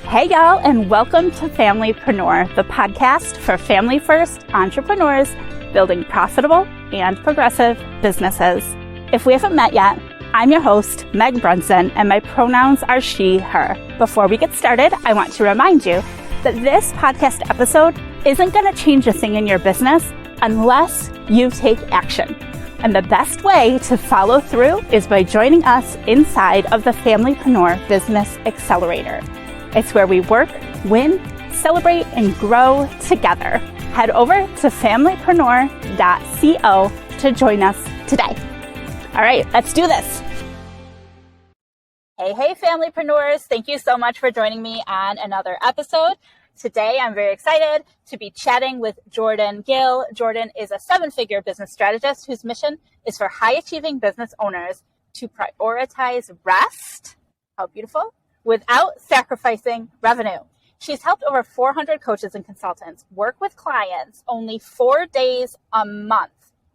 Hey y'all, and welcome to Familypreneur, the podcast for family-first entrepreneurs building profitable and progressive businesses. If we haven't met yet, I'm your host, Meg Brunson, and my pronouns are she, her. Before we get started, I want to remind you that this podcast episode isn't going to change a thing in your business unless you take action. And the best way to follow through is by joining us inside of the Familypreneur Business Accelerator. It's where we work, win, celebrate, and grow together. Head over to familypreneur.co to join us today. All right, let's do this. Hey, Familypreneurs. Thank you so much for joining me on another episode. Today, I'm very excited to be chatting with Jordan Gill. Jordan is a seven-figure business strategist whose mission is for high-achieving business owners to prioritize rest. How beautiful. Without sacrificing revenue. She's helped over 400 coaches and consultants work with clients only 4 days a month.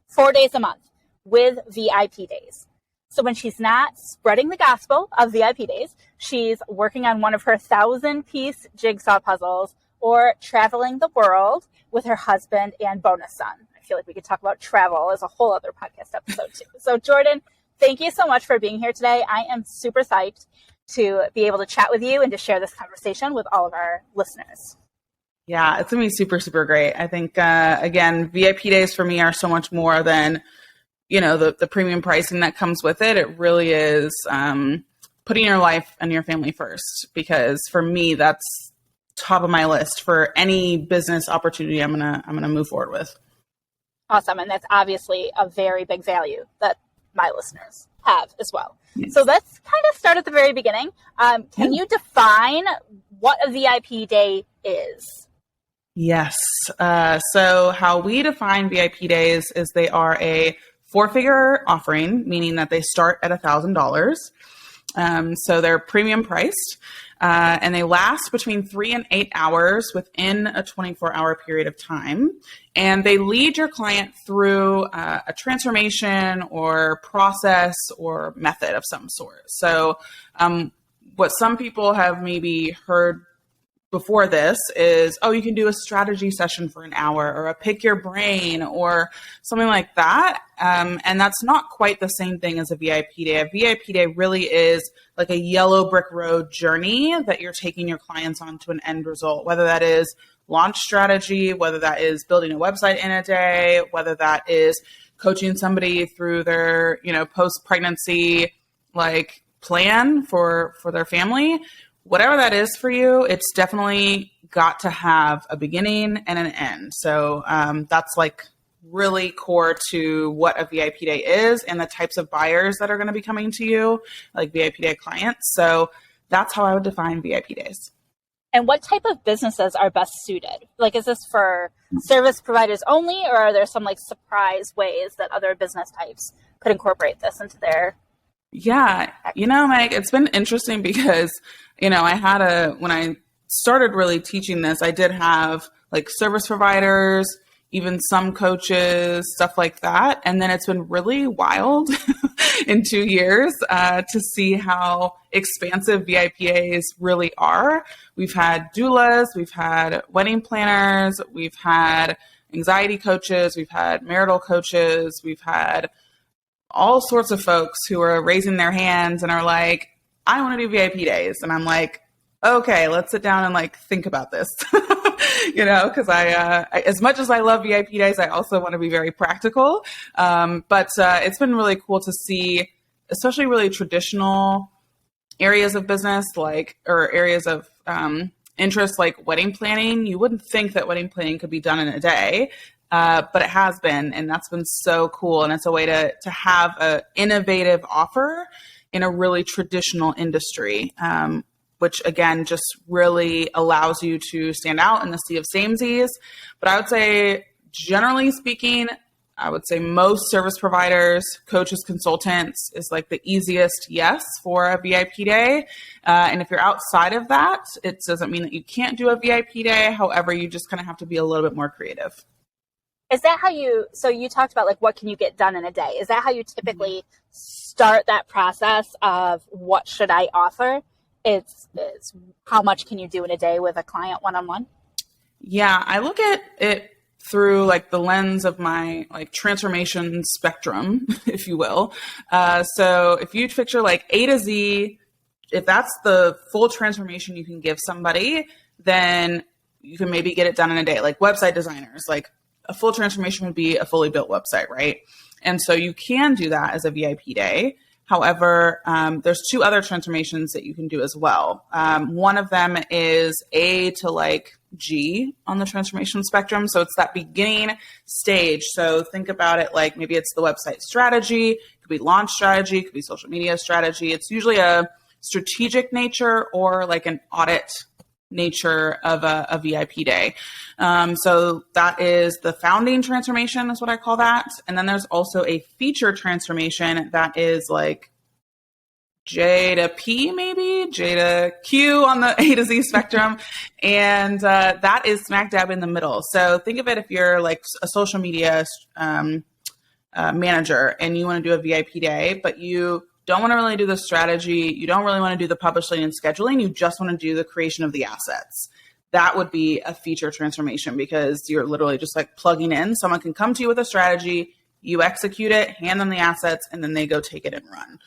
4 days a month with VIP days. So when she's not spreading the gospel of VIP days, she's working on one of her 1,000-piece jigsaw puzzles or traveling the world with her husband and bonus son. I feel like we could talk about travel as a whole other podcast episode too. So Jordan, thank you so much for being here today. I am super psyched to be able to chat with you and to share this conversation with all of our listeners. Yeah, it's going to be super, super great. I think, again, VIP days for me are so much more than, the premium pricing that comes with it. It really is putting your life and your family first, because for me, that's top of my list for any business opportunity I'm gonna move forward with. Awesome. And that's obviously a very big value that my listeners have as well. Yes. So let's kind of start at the very beginning. Can you define what a VIP day is? Yes. So how we define VIP days is they are a 4-figure offering, meaning that they start at $1,000. So they're premium priced, and they last between 3 and 8 hours within a 24-hour period of time. And they lead your client through a transformation or process or method of some sort. So what some people have maybe heard before this is, you can do a strategy session for an hour or a pick your brain or something like that. And that's not quite the same thing as a VIP day. A VIP day really is like a yellow brick road journey that you're taking your clients on to an end result, whether that is launch strategy, whether that is building a website in a day, whether that is coaching somebody through their, post-pregnancy plan for their family. Whatever that is for you, it's definitely got to have a beginning and an end. So that's really core to what a VIP day is and the types of buyers that are going to be coming to you, like VIP day clients. So that's how I would define VIP days. And what type of businesses are best suited? Is this for service providers only, or are there some surprise ways that other business types could incorporate this into their? Yeah, Meg, it's been interesting because, when I started really teaching this, I did have service providers, even some coaches, stuff like that. And then it's been really wild in 2 years to see how expansive VIPAs really are. We've had doulas, we've had wedding planners, we've had anxiety coaches, we've had marital coaches, we've had all sorts of folks who are raising their hands and are like, I want to do VIP days. And I'm like, okay, let's sit down and think about this, because I as much as I love VIP days, I also want to be very practical. But it's been really cool to see, especially really traditional areas of business, or areas of interest, like wedding planning. You wouldn't think that wedding planning could be done in a day. But it has been, and that's been so cool. And it's a way to have an innovative offer in a really traditional industry, which again, just really allows you to stand out in the sea of samesies. But I would say, generally speaking, most service providers, coaches, consultants is the easiest yes for a VIP day. And if you're outside of that, it doesn't mean that you can't do a VIP day. However, you just kind of have to be a little bit more creative. Is that how you talked about what can you get done in a day? Is that how you typically start that process of what should I offer? it's how much can you do in a day with a client one-on-one? Yeah, I look at it through like the lens of my like transformation spectrum, if you will. So if you picture like A to Z, if that's the full transformation you can give somebody, then you can maybe get it done in a day. Like website designers, like a full transformation would be a fully built website, right? And so you can do that as a VIP day. However, there's two other transformations that you can do as well. One of them is A to like G on the transformation spectrum. So it's that beginning stage. So think about it like maybe it's the website strategy, it could be launch strategy, it could be social media strategy. It's usually a strategic nature or like an audit nature of a VIP day. So that is the founding transformation is what I call that. And then there's also a feature transformation that is like J to P, maybe J to Q on the A to Z spectrum. And that is smack dab in the middle. So think of it if you're like a social media manager and you want to do a VIP day, but you don't want to really do the strategy. You don't really want to do the publishing and scheduling. You just want to do the creation of the assets. That would be a feature transformation because you're literally just like plugging in. Someone can come to you with a strategy, you execute it, hand them the assets, and then they go take it and run.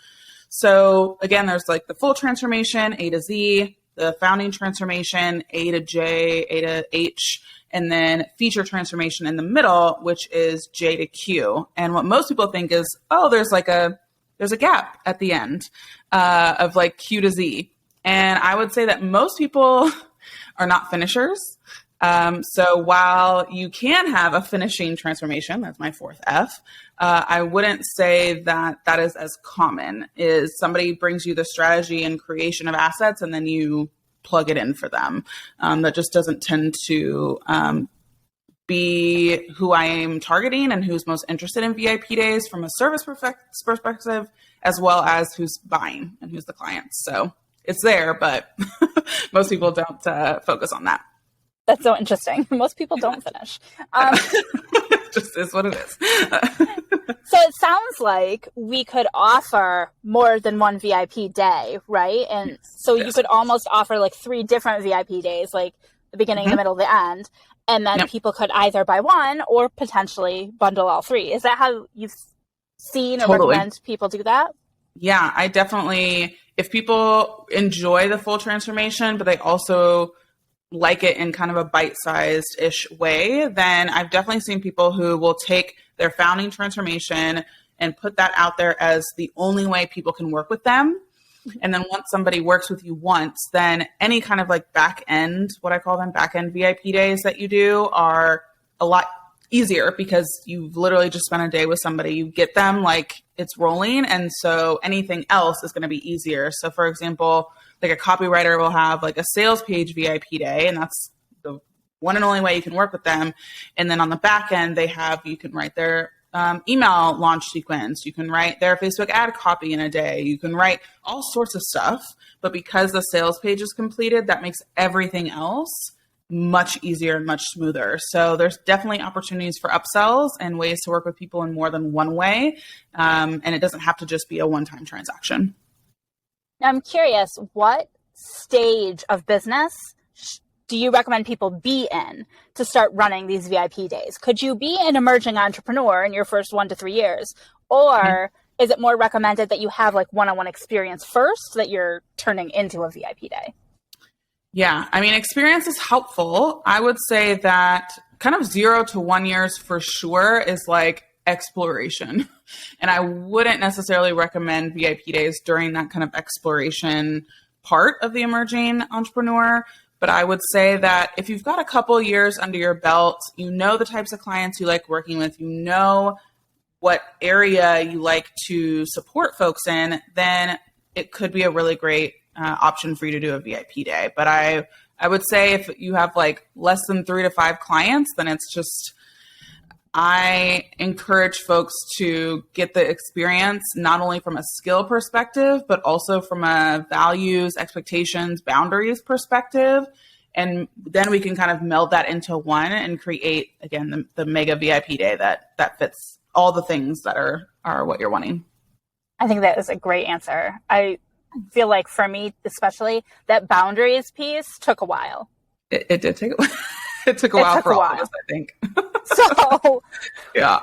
So again, there's like the full transformation, A to Z, the founding transformation, A to J, A to H, and then feature transformation in the middle, which is J to Q. And what most people think is, oh, there's a gap at the end of like Q to Z. And I would say that most people are not finishers. So while you can have a finishing transformation, that's my fourth F, I wouldn't say that that is as common. Is somebody brings you the strategy and creation of assets and then you plug it in for them. That just doesn't tend to be who I am targeting and who's most interested in VIP days from a service perspective, as well as who's buying and who's the client. So it's there, but most people don't focus on that. That's so interesting. Most people don't finish. Just is what it is. So it sounds like we could offer more than one VIP day, right? And so you could almost offer like 3 different VIP days, like the beginning, the middle, the end. And then people could either buy one or potentially bundle all 3. Is that how you've seen or recommend people do that? Yeah, I definitely, if people enjoy the full transformation, but they also like it in kind of a bite-sized-ish way, then I've definitely seen people who will take their founding transformation and put that out there as the only way people can work with them. And then once somebody works with you once, then any kind of like back end, what I call them back end VIP days that you do are a lot easier because you've literally just spent a day with somebody, you get them like it's rolling. And so anything else is going to be easier. So for example, like a copywriter will have like a sales page VIP day, and that's the one and only way you can work with them. And then on the back end, you can write their email launch sequence. You can write their Facebook ad copy in a day. You can write all sorts of stuff. But because the sales page is completed, that makes everything else much easier and much smoother. So there's definitely opportunities for upsells and ways to work with people in more than one way. And it doesn't have to just be a one-time transaction. Now, I'm curious, what stage of business do you recommend people be in to start running these VIP days? Could you be an emerging entrepreneur in your first 1 to 3 years? Or is it more recommended that you have like one-on-one experience first that you're turning into a VIP day? Yeah, I mean, experience is helpful. I would say that kind of 0 to 1 years for sure is like exploration. And I wouldn't necessarily recommend VIP days during that kind of exploration part of the emerging entrepreneur. But I would say that if you've got a couple years under your belt, you know the types of clients you like working with, you know what area you like to support folks in, then it could be a really great option for you to do a VIP day. But I would say if you have like less than 3 to 5 clients, then it's just, I encourage folks to get the experience, not only from a skill perspective, but also from a values, expectations, boundaries perspective. And then we can kind of meld that into one and create, again, the mega VIP day that fits all the things that are what you're wanting. I think that is a great answer. I feel like for me, especially, that boundaries piece took a while. It did take it took a while for all of us, I think. So yeah.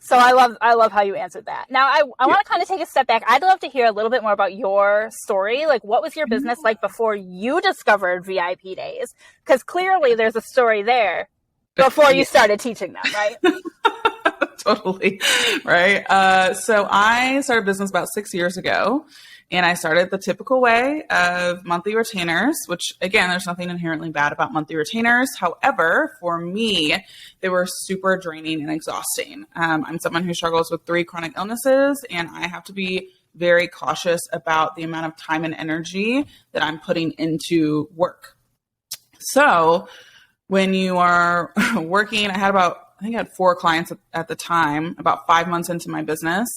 So I love how you answered that. Now I want to kind of take a step back. I'd love to hear a little bit more about your story. Like, what was your business like before you discovered VIP days? Because clearly there's a story there before you started teaching them, right? Totally. Right. So I started business about 6 years ago, and I started the typical way of monthly retainers, which again, there's nothing inherently bad about monthly retainers. However, for me, they were super draining and exhausting. I'm someone who struggles with 3 chronic illnesses, and I have to be very cautious about the amount of time and energy that I'm putting into work. So when you are working, I think I had 4 clients at the time, about 5 months into my business.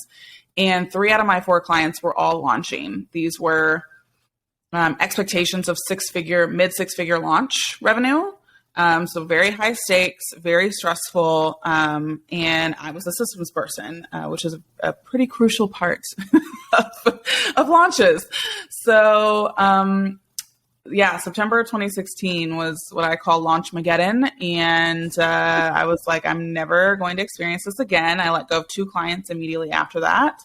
And 3 out of my 4 clients were all launching. These were expectations of mid six figure launch revenue. So very high stakes, very stressful. And I was a systems person, which is a pretty crucial part of launches. So, September 2016 was what I call Launchmageddon. And I was like, I'm never going to experience this again. I let go of 2 clients immediately after that,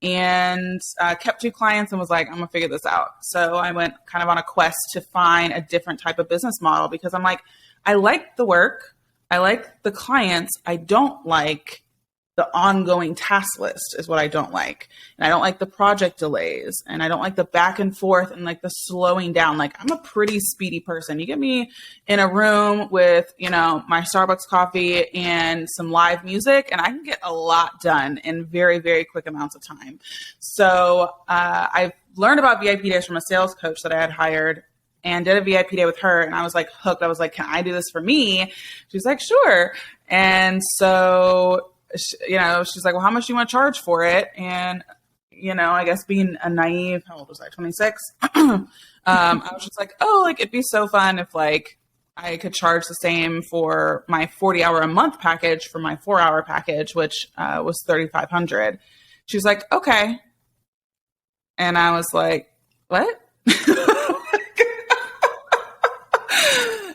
and kept 2 clients and was like, I'm going to figure this out. So I went kind of on a quest to find a different type of business model, because I'm like, I like the work. I like the clients. I don't like the ongoing task list is what I don't like. And I don't like the project delays, and I don't like the back and forth and like the slowing down. Like, I'm a pretty speedy person. You get me in a room with, my Starbucks coffee and some live music, and I can get a lot done in very, very quick amounts of time. So I've learned about VIP days from a sales coach that I had hired, and did a VIP day with her. And I was like hooked. I was like, can I do this for me? She's like, sure. And so she's like, well, how much do you want to charge for it? And, I guess being a naive, how old was I? 26. I was just like, it'd be so fun if I could charge the same for my 40-hour a month package for my 4-hour package, which was $3,500. She's like, okay. And I was like, what?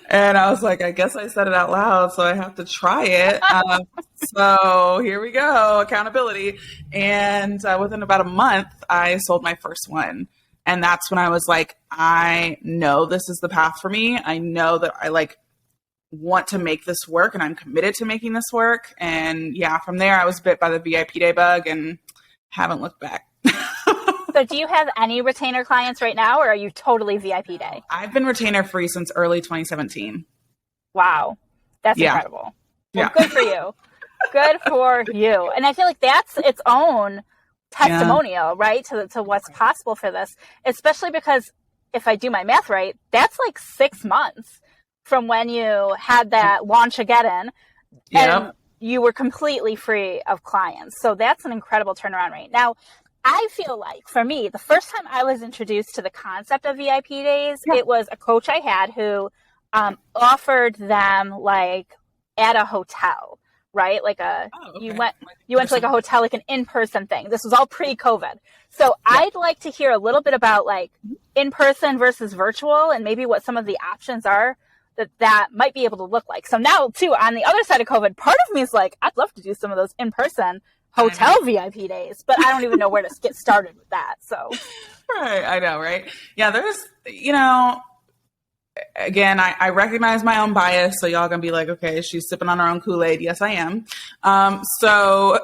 And I was like, I guess I said it out loud, so I have to try it. So here we go, accountability. And within about a month, I sold my first one. And that's when I was like, I know this is the path for me. I know that I want to make this work, and I'm committed to making this work. And from there, I was bit by the VIP day bug and haven't looked back. So do you have any retainer clients right now, or are you totally VIP day? I've been retainer free since early 2017. Wow. That's incredible. Well, good for you. Good for you. And I feel like that's its own testimonial, right, to what's possible for this, especially because if I do my math right, that's like 6 months from when you had that Launchmageddon and you were completely free of clients. So that's an incredible turnaround rate. Now, I feel like, for me, the first time I was introduced to the concept of VIP days, it was a coach I had who offered them at a hotel, right? You went to a hotel, like an in-person thing. This was all pre-COVID. So I'd like to hear a little bit about in-person versus virtual, and maybe what some of the options are that might be able to look like. So now, too, on the other side of COVID, part of me is like, I'd love to do some of those in-person hotel VIP days, but I don't even know where to get started with that. So, right. I know. Right. Yeah. There's, again, I recognize my own bias. So y'all gonna be like, okay, she's sipping on her own Kool-Aid. Yes, I am. So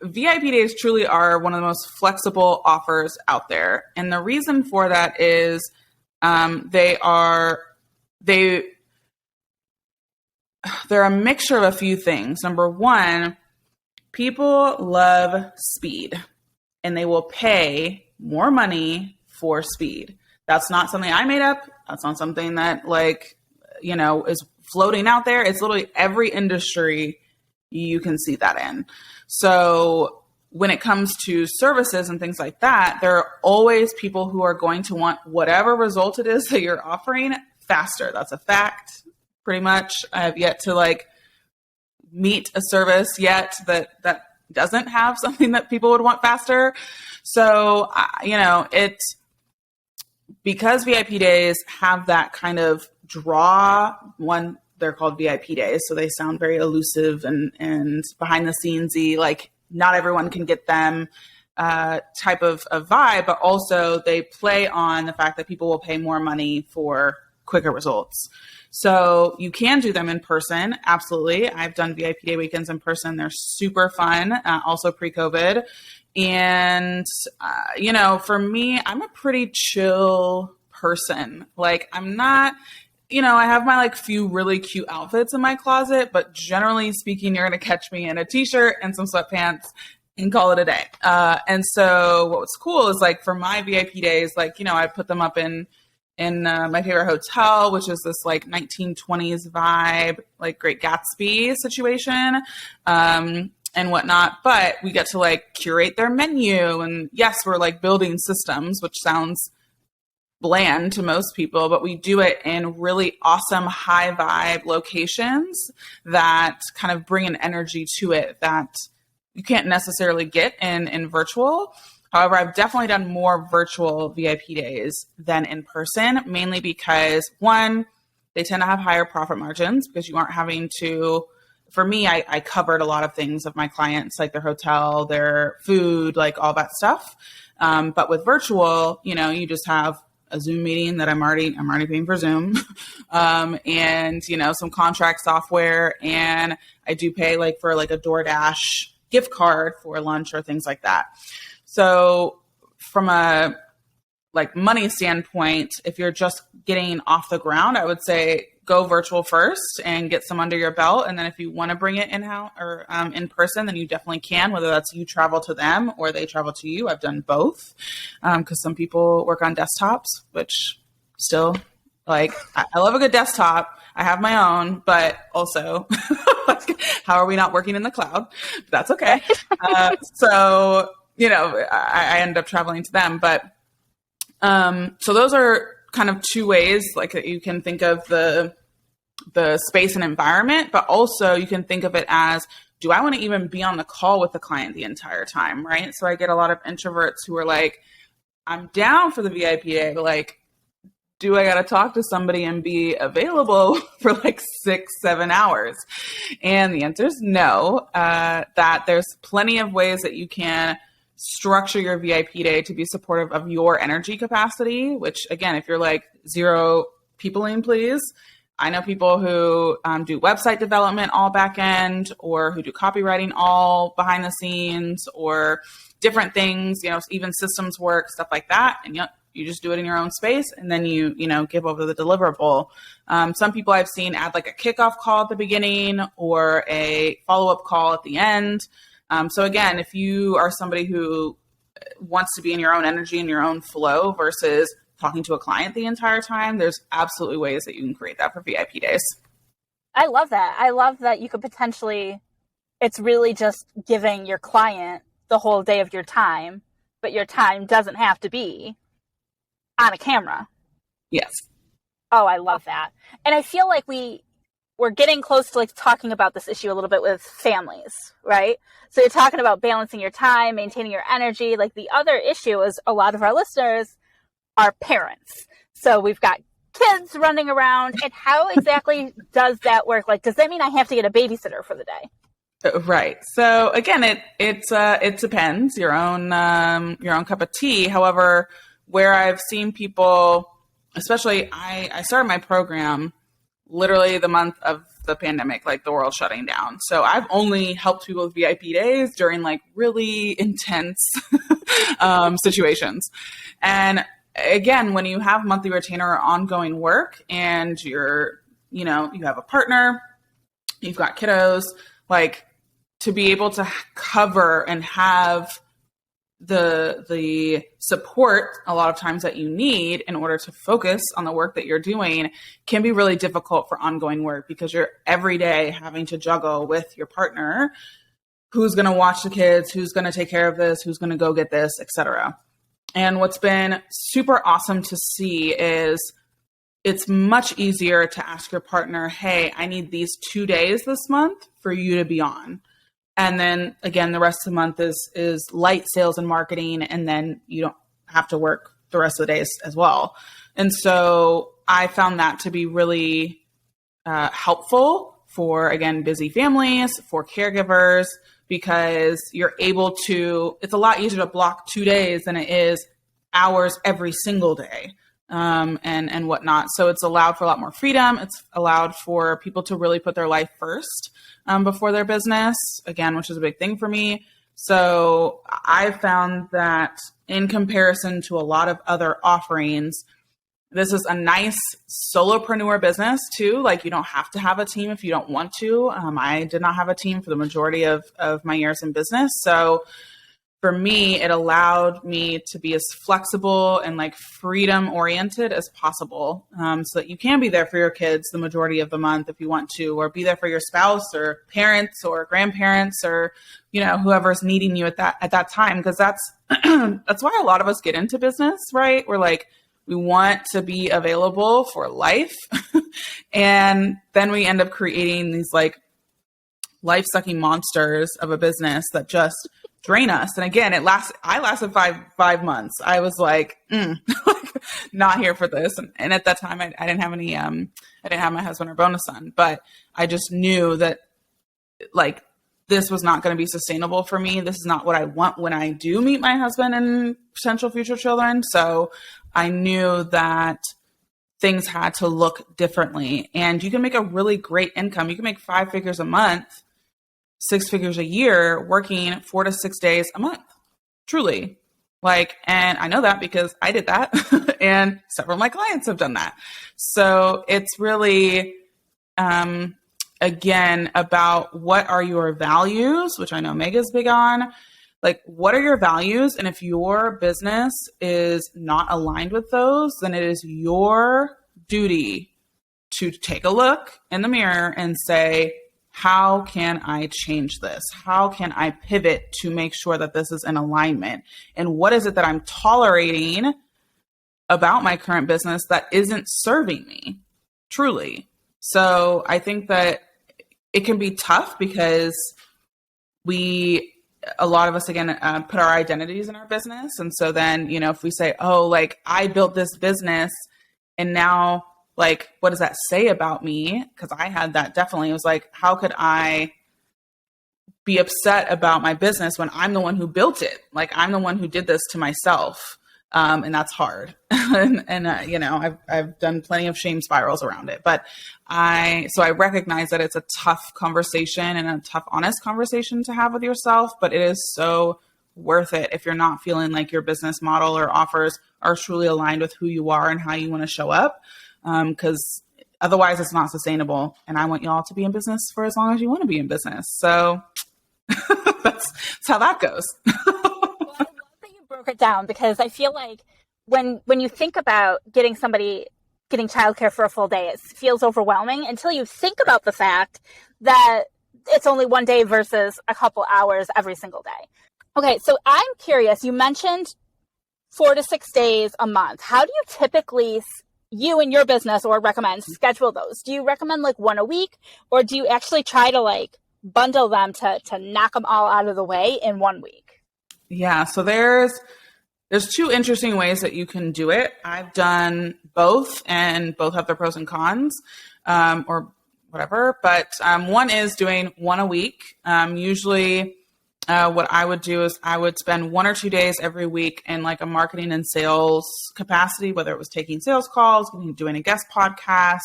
VIP days truly are one of the most flexible offers out there. And the reason for that is, they're a mixture of a few things. Number one, people love speed, and they will pay more money for speed. That's not something I made up. That's not something that is floating out there. It's literally every industry you can see that in. So when it comes to services and things like that, there are always people who are going to want whatever result it is that you're offering faster. That's a fact, pretty much. I have yet to meet a service yet that doesn't have something that people would want faster. So, because VIP days have that kind of draw, one, they're called VIP days, so they sound very elusive and behind the scenesy, like not everyone can get them type of vibe, but also they play on the fact that people will pay more money for quicker results. So you can do them in person. Absolutely. I've done VIP day weekends in person. They're super fun. Also pre-COVID. And, for me, I'm a pretty chill person. Like I'm not, I have my like few really cute outfits in my closet, but generally speaking, you're going to catch me in a t-shirt and some sweatpants and call it a day. And so what's cool is like for my VIP days, like, I put them up in my favorite hotel, which is this like 1920s vibe, like Great Gatsby situation, and whatnot. But we get to like curate their menu. And yes, we're like building systems, which sounds bland to most people, but we do it in really awesome high vibe locations that kind of bring an energy to it that you can't necessarily get in virtual. However, I've definitely done more virtual VIP days than in person, mainly because one, they tend to have higher profit margins because you aren't having to, for me, I covered a lot of things of my clients, like their hotel, their food, like all that stuff. But with virtual, you just have a Zoom meeting that I'm already paying for Zoom, and, some contract software. And I do pay like for like a DoorDash gift card for lunch or things like that. So from a like money standpoint, if you're just getting off the ground, I would say go virtual first and get some under your belt. And then if you want to bring it in-house or in person, then you definitely can, whether that's you travel to them or they travel to you. I've done both because some people work on desktops, which still like, I love a good desktop. I have my own, but also how are we not working in the cloud? That's okay. So, I ended up traveling to them, but so those are kind of two ways like that you can think of the space and environment, but also you can think of it as, do I want to even be on the call with the client the entire time, right? So I get a lot of introverts who are like, I'm down for the VIP day, but like, do I got to talk to somebody and be available for like 6-7 hours? And the answer is no, that there's plenty of ways that you can structure your VIP day to be supportive of your energy capacity, which again, if you're like zero peopling, please. I know people who do website development all back end, or who do copywriting all behind the scenes, or different things, even systems work, stuff like that. And you just do it in your own space, and then you give over the deliverable. Some people I've seen add like a kickoff call at the beginning or a follow-up call at the end. So again, if you are somebody who wants to be in your own energy and your own flow versus talking to a client the entire time, there's absolutely ways that you can create that for VIP days. I love that. I love that you could potentially, it's really just giving your client the whole day of your time, but your time doesn't have to be on a camera. Yes. Oh, I love that. And I feel like we're getting close to like talking about this issue a little bit with families, right? So you're talking about balancing your time, maintaining your energy. Like the other issue is a lot of our listeners are parents. So we've got kids running around, and how exactly does that work? Like, does that mean I have to get a babysitter for the day? Right. So again, it depends, your own cup of tea. However, where I've seen people, especially I started my program literally the month of the pandemic, like the world shutting down. So I've only helped people with VIP days during like really intense situations. And again, when you have monthly retainer or ongoing work and you have a partner, you've got kiddos, like to be able to cover and have the support a lot of times that you need in order to focus on the work that you're doing can be really difficult for ongoing work, because you're every day having to juggle with your partner, who's going to watch the kids, who's going to take care of this, who's going to go get this, etc. And what's been super awesome to see is it's much easier to ask your partner, hey, I need these 2 days this month for you to be on. And then again, the rest of the month is light sales and marketing. And then you don't have to work the rest of the days as well. And so I found that to be really helpful for, again, busy families, for caregivers, because you're able to, it's a lot easier to block 2 days than it is hours every single day, and whatnot. So it's allowed for a lot more freedom. It's allowed for people to really put their life first before their business, again, which is a big thing for me. So I found that in comparison to a lot of other offerings, this is a nice solopreneur business too. Like, you don't have to have a team if you don't want to. I did not have a team for the majority of my years in business. So for me, it allowed me to be as flexible and like freedom oriented as possible, so that you can be there for your kids the majority of the month if you want to, or be there for your spouse or parents or grandparents or, you know, whoever's needing you at that time. Because that's that's why a lot of us get into business, right? We're like, we want to be available for life. And then we end up creating these like life-sucking monsters of a business that just drain us. And again, I lasted five months. I was like, not here for this. And at that time, I didn't have any, I didn't have my husband or bonus son, but I just knew that like, this was not going to be sustainable for me. This is not what I want when I do meet my husband and potential future children. So I knew that things had to look differently. And you can make a really great income. You can make 5 figures a month, 6 figures a year, working 4 to 6 days a month, truly. Like, and I know that because I did that and several of my clients have done that. So it's really, again, about what are your values, which I know Meg is big on. Like, what are your values? And if your business is not aligned with those, then it is your duty to take a look in the mirror and say, how can I change this? How can I pivot to make sure that this is in alignment? And what is it that I'm tolerating about my current business that isn't serving me, truly? So I think that it can be tough because a lot of us, again, put our identities in our business. And so then, you know, if we say, oh, like, I built this business and now, like, what does that say about me? Because I had that definitely. It was like, how could I be upset about my business when I'm the one who built it? Like, I'm the one who did this to myself. And that's hard. and you know, I've done plenty of shame spirals around it, but I recognize that it's a tough conversation and a tough, honest conversation to have with yourself, but it is so worth it if you're not feeling like your business model or offers are truly aligned with who you are and how you want to show up. Because otherwise it's not sustainable. And I want you all to be in business for as long as you want to be in business. So that's how that goes. Broke it down, because I feel like when you think about getting childcare for a full day, it feels overwhelming until you think about the fact that it's only one day versus a couple hours every single day. Okay, so I'm curious, you mentioned 4 to 6 days a month. How do you typically, you and your business, or recommend schedule those? Do you recommend like one a week, or do you actually try to like bundle them to knock them all out of the way in 1 week? Yeah, so there's 2 interesting ways that you can do it. I've done both, and both have their pros and cons, or whatever. But one is doing one a week. Usually, what I would do is I would spend 1 or 2 days every week in like a marketing and sales capacity, whether it was taking sales calls, doing a guest podcast,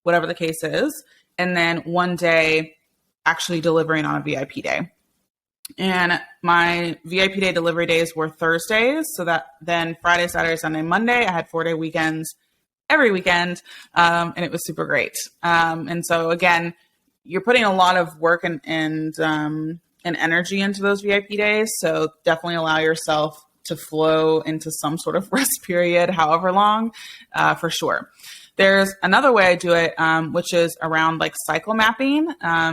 whatever the case is, and then 1 day actually delivering on a VIP day. And my VIP day delivery days were Thursdays. So that then Friday, Saturday, Sunday, Monday, I had 4-day weekends every weekend. And it was super great. And so again, you're putting a lot of work and energy into those VIP days. So definitely allow yourself to flow into some sort of rest period, however long, for sure. There's another way I do it, which is around like cycle mapping.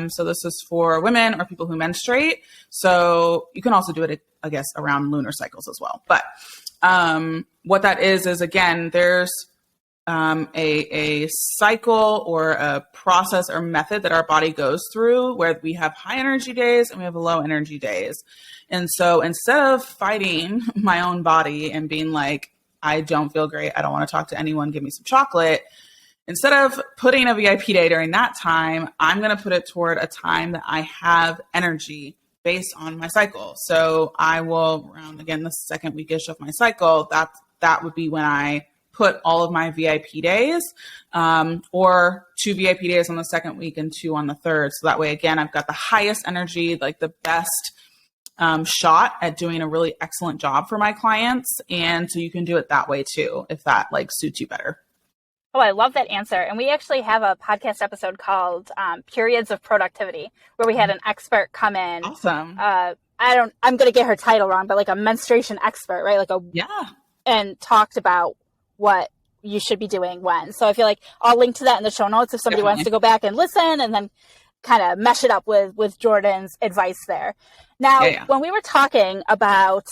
So this is for women or people who menstruate. So you can also do it, I guess, around lunar cycles as well. But what that is again, there's a cycle or a process or method that our body goes through where we have high energy days and we have low energy days. And so instead of fighting my own body and being like, I don't feel great. I don't want to talk to anyone. Give me some chocolate. Instead of putting a VIP day during that time, I'm going to put it toward a time that I have energy based on my cycle. So I will, around again the second weekish of my cycle, that would be when I put all of my VIP days, or 2 VIP days on the second week and 2 on the third. So that way, again, I've got the highest energy, like the best shot at doing a really excellent job for my clients. And so you can do it that way too, if that like suits you better. Oh, I love that answer. And we actually have a podcast episode called Periods of Productivity, where we had an expert come in. Awesome. I'm going to get her title wrong, but like a menstruation expert, right? And talked about what you should be doing when. So I feel like I'll link to that in the show notes if somebody wants to go back and listen and then kind of mesh it up with Jordan's advice there. Now, when we were talking about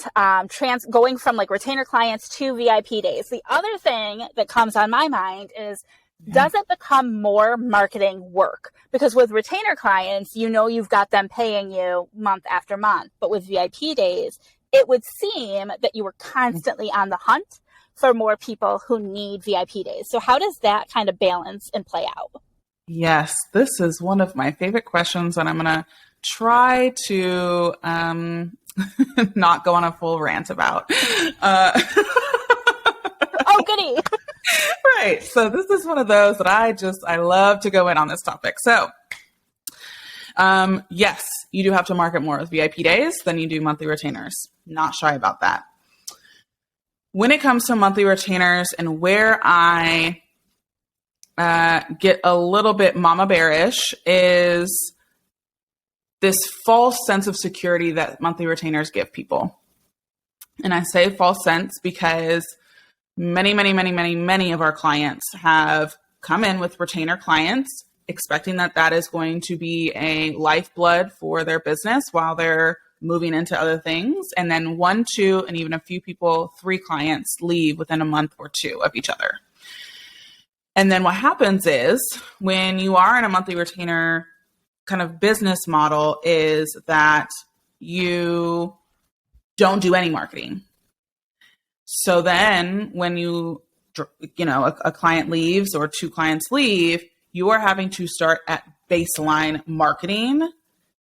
going from like retainer clients to VIP days, the other thing that comes on my mind is, does it become more marketing work? Because with retainer clients, you've got them paying you month after month. But with VIP days, it would seem that you were constantly on the hunt for more people who need VIP days. So how does that kind of balance and play out? Yes, this is one of my favorite questions, and I'm going to try to not go on a full rant about. Oh, goody. Right. So this is one of those that I love to go in on this topic. So yes, you do have to market more with VIP days than you do monthly retainers. Not shy about that. When it comes to monthly retainers and where I get a little bit mama bearish is this false sense of security that monthly retainers give people. And I say false sense because many of our clients have come in with retainer clients expecting that is going to be a lifeblood for their business while they're moving into other things. And then 1, 2, and even a few people, 3 clients leave within a month or 2 of each other. And then what happens is when you are in a monthly retainer kind of business model is that you don't do any marketing. So then when a client leaves or 2 clients leave, you are having to start at baseline marketing,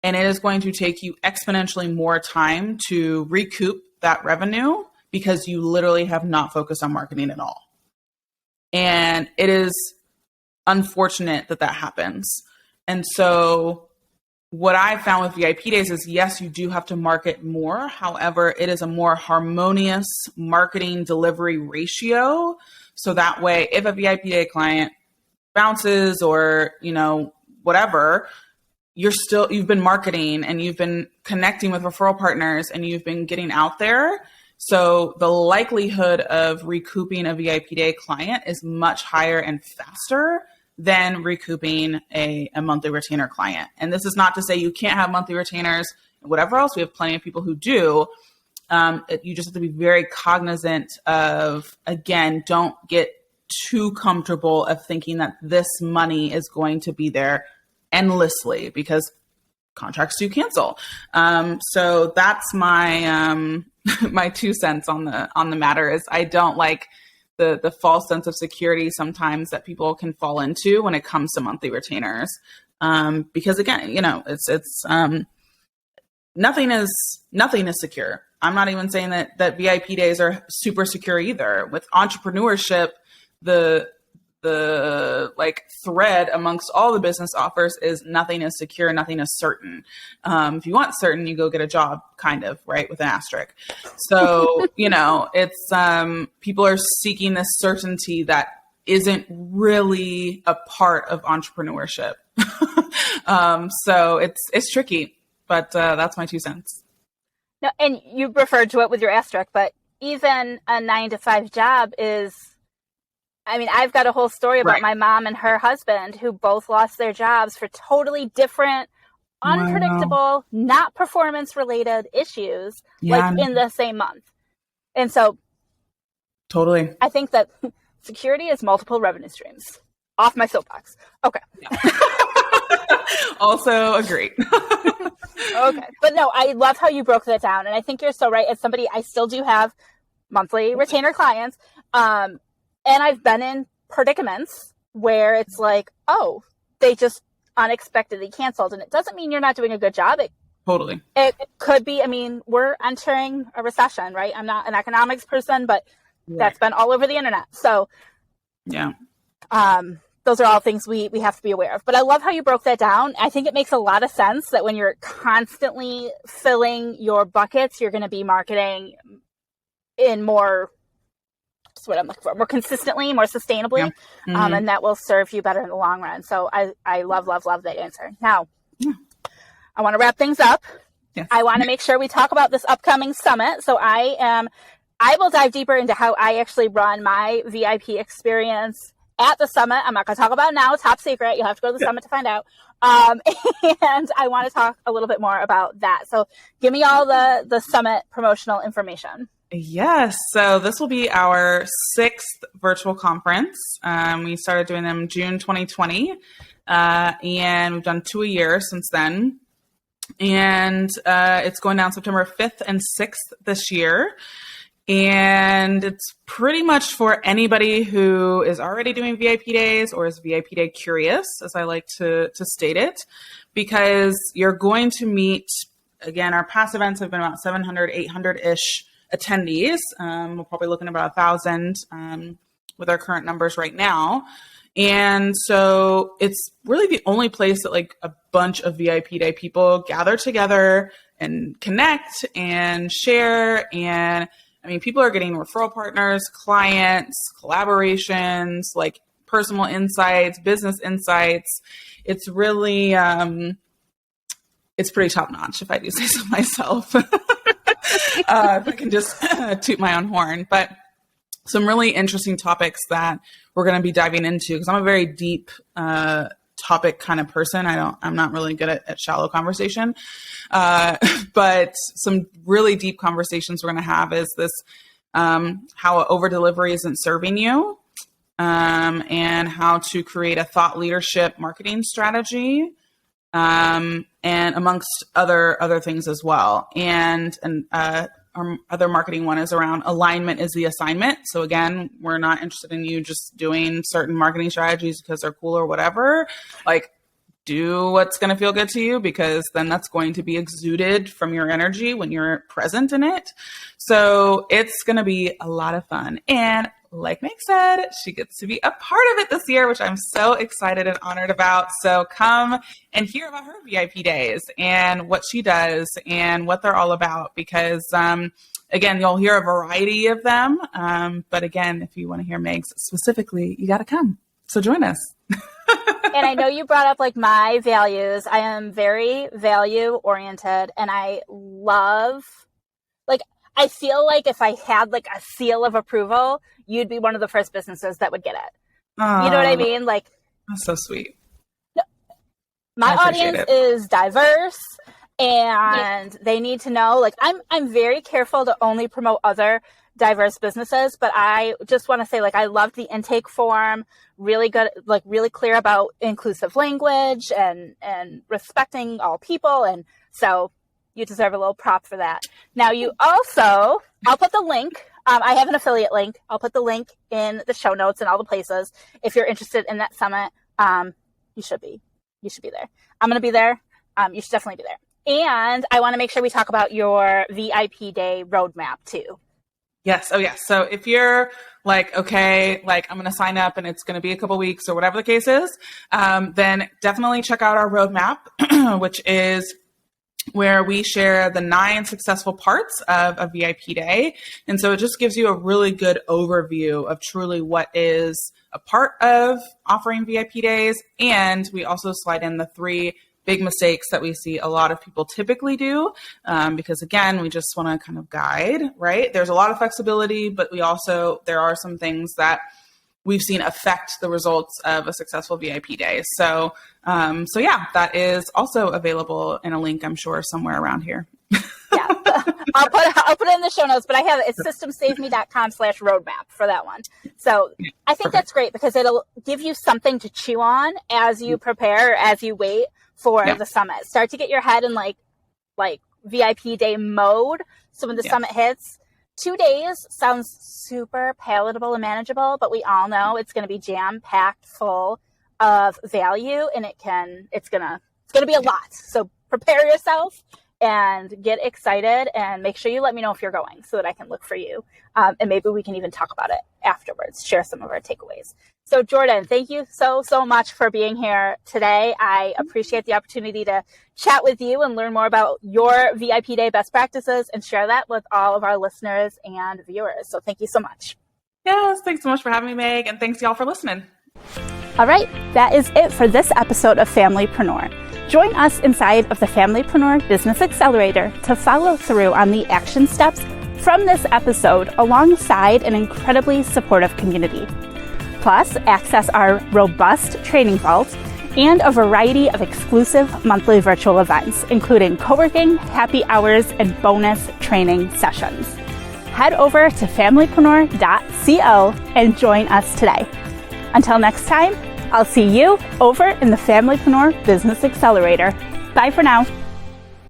and it is going to take you exponentially more time to recoup that revenue because you literally have not focused on marketing at all. And it is unfortunate that happens. And so what I found with VIP days is, yes, you do have to market more. However, it is a more harmonious marketing delivery ratio. So that way, if a VIP day client bounces or, whatever, you've been marketing and you've been connecting with referral partners and you've been getting out there. So the likelihood of recouping a VIP day client is much higher and faster than recouping a monthly retainer client. And this is not to say you can't have monthly retainers and whatever else. We have plenty of people who do. You just have to be very cognizant of, again, don't get too comfortable of thinking that this money is going to be there endlessly because contracts do cancel. So that's my my 2 cents on the matter is I don't like the false sense of security sometimes that people can fall into when it comes to monthly retainers. Because again, it's nothing is secure. I'm not even saying that VIP days are super secure either. With entrepreneurship, the like thread amongst all the business offers is nothing is secure, nothing is certain. If you want certain, you go get a job, kind of, right, with an asterisk. So, it's people are seeking this certainty that isn't really a part of entrepreneurship. So it's tricky, but that's my 2 cents. No, and you referred to it with your asterisk, but even a 9-to-5 job is, I've got a whole story about my mom and her husband who both lost their jobs for totally different, unpredictable, not performance-related issues, like in the same month. And so totally, I think that security is multiple revenue streams. Off my soapbox. Okay. Yeah. Also agree. Okay. But no, I love how you broke that down. And I think you're so right. As somebody, I still do have monthly retainer clients. And I've been in predicaments where it's like, oh, they just unexpectedly canceled. And it doesn't mean you're not doing a good job. Totally. It could be, I mean, we're entering a recession, right? I'm not an economics person, but that's been all over the internet. So yeah, those are all things we have to be aware of. But I love how you broke that down. I think it makes a lot of sense that when you're constantly filling your buckets, you're going to be marketing in more, that's what I'm looking for, more consistently, more sustainably, and that will serve you better in the long run. So I love that answer. Now, I want to wrap things up. Yes. I want to make sure we talk about this upcoming summit. So I will dive deeper into how I actually run my VIP experience at the summit. I'm not going to talk about it now. Top secret. You'll have to go to the summit to find out. And I want to talk a little bit more about that. So give me all the summit promotional information. Yes. So this will be our 6th virtual conference. We started doing them June 2020, and we've done 2 a year since then. And it's going down September 5th and 6th this year. And it's pretty much for anybody who is already doing VIP days or is VIP day curious, as I like to state it, because you're going to meet, again, our past events have been about 700, 800-ish attendees. We're probably looking at about 1,000 with our current numbers right now. And so it's really the only place that like a bunch of VIP day people gather together and connect and share. And I mean, people are getting referral partners, clients, collaborations, like personal insights, business insights. It's really, it's pretty top notch, if I do say so myself. If I can just toot my own horn. But some really interesting topics that we're going to be diving into, because I'm a very deep topic kind of person. I'm not really good at shallow conversation. But some really deep conversations we're going to have is this, how over delivery isn't serving you, and how to create a thought leadership marketing strategy, and amongst other things as well. And our other marketing one is around alignment is the assignment. So again, we're not interested in you just doing certain marketing strategies because they're cool or whatever. Like, do what's going to feel good to you, because then that's going to be exuded from your energy when you're present in it. So it's going to be a lot of fun. And like Meg said, she gets to be a part of it this year, which I'm so excited and honored about. So come and hear about her VIP days and what she does and what they're all about, because again, you'll hear a variety of them. But again, if you want to hear Meg's specifically, you got to come. So join us. And I know you brought up like my values. I am very value oriented, and I love, like, I feel like if I had like a seal of approval, you'd be one of the first businesses that would get it. Aww, you know what I mean? Like, that's so sweet. My audience is diverse, and they need to know, like, I'm very careful to only promote other diverse businesses, but I just want to say, like, I loved the intake form, really good, like really clear about inclusive language and respecting all people. And so you deserve a little prop for that. Now you also, I'll put the link. I have an affiliate link. I'll put the link in the show notes and all the places. If you're interested in that summit, you should be there. I'm going to be there. You should definitely be there. And I want to make sure we talk about your VIP day roadmap too. Yes. Oh, yes. So if you're like, okay, like I'm going to sign up and it's going to be a couple weeks or whatever the case is, then definitely check out our roadmap, which is where we share the 9 successful parts of a VIP day. And so it just gives you a really good overview of truly what is a part of offering VIP days. And we also slide in the 3 big mistakes that we see a lot of people typically do, because again, we just want to kind of guide, right? There's a lot of flexibility, but there are some things that we've seen affect the results of a successful VIP day. So yeah, that is also available in a link, I'm sure, somewhere around here. Yeah, I'll put it in the show notes, but I have it's systemsaveme.com/roadmap for that one. So I think that's great, because it'll give you something to chew on as you prepare, as you wait for the summit. Start to get your head in like VIP day mode. So when the summit hits, 2 days sounds super palatable and manageable, but we all know it's going to be jam-packed full of value, and it's going to be a lot. So prepare yourself and get excited, and make sure you let me know if you're going so that I can look for you. And maybe we can even talk about it afterwards, share some of our takeaways. So Jordan, thank you so much for being here today. I appreciate the opportunity to chat with you and learn more about your VIP Day best practices and share that with all of our listeners and viewers. So thank you so much. Yes, thanks so much for having me, Meg, and thanks y'all for listening. All right, that is it for this episode of Familypreneur. Join us inside of the Familypreneur Business Accelerator to follow through on the action steps from this episode alongside an incredibly supportive community. Plus, access our robust training vault and a variety of exclusive monthly virtual events, including co-working, happy hours, and bonus training sessions. Head over to familypreneur.co and join us today. Until next time, I'll see you over in the Familypreneur Business Accelerator. Bye for now.